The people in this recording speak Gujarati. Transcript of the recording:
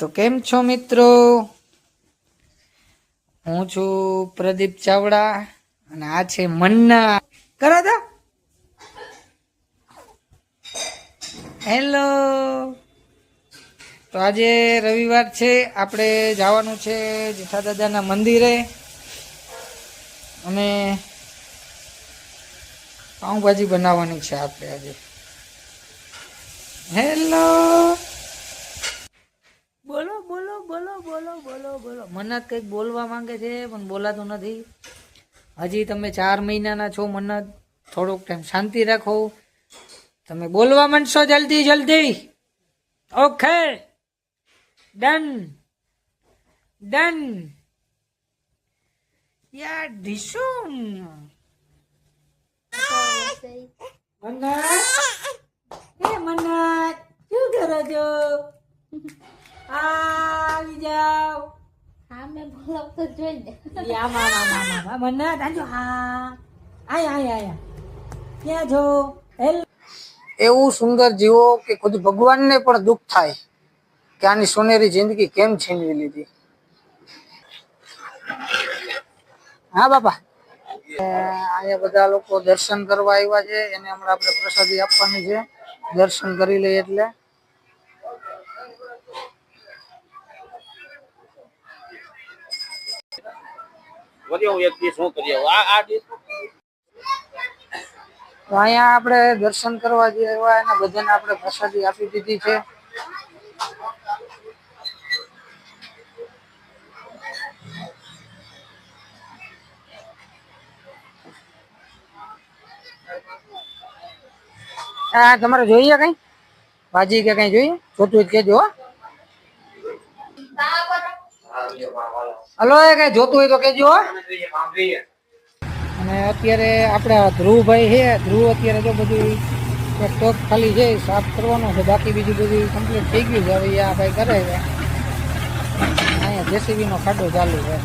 તો કેમ છો મિત્રો? હું છું પ્રદીપ ચાવડા અને આ છે મન્ના. કરો તો હેલો. તો આજે રવિવાર છે, આપણે જવાનું છે જેઠા દાદાના મંદિરે અને પાઉંભાજી બનાવવાની છે આપણે આજે. હેલો, બોલો બોલો બોલો બોલો બોલો બોલો. મન્નત કંઈક બોલવા માંગે છે પણ બોલાતું નથી. હજી તમે 4 મહિનાના છો મન્નત, થોડોક ટાઈમ શાંતિ રાખો. તમે બોલવા માંડશો જલ્દી જલ્દી. Okay, done done. યાર ઢીસુમ મન્નત, એ મન્નત શું કરો છો? આવી જાઓ. હા મેં બોલાવ તો જોઈ દે. મન્નત આજો. હા આયા આયા આયા. ક્યાં છો? હેલો. એવું સુંદર જીવો કે ખુદ ભગવાનને પણ દુઃખ થાય કે આની સોનેરી જિંદગી કેમ છીનવી લીધી. હા બાપા, અહીંયા બધા લોકો દર્શન કરવા આવ્યા છે, એને હમણાં આપણે પ્રસાદી આપવાની છે. દર્શન કરી લઈએ એટલે તો અહીંયા આપણે દર્શન કરવા જે આવ્યા એના બધાને આપણે પ્રસાદી આપી દીધી છે. હા, તમારે જોઈએ કઈ ભાજી કે કઈ જોઈએ? જોતું હોય તો કેજો. હલો, એ કઈ જોતું હોય તો કેજો. અને અત્યારે આપડા ધ્રુવભાઈ છે, ધ્રુવ અત્યારે તો બધું સ્ટોક ખાલી છે, સાફ કરવાનો છે, બાકી બીજું બધું કમ્પ્લીટ થઈ ગયું છે. હવે આ ભાઈ કરે છે. અહીંયા જેસીબી નો ખાડો ચાલુ છે.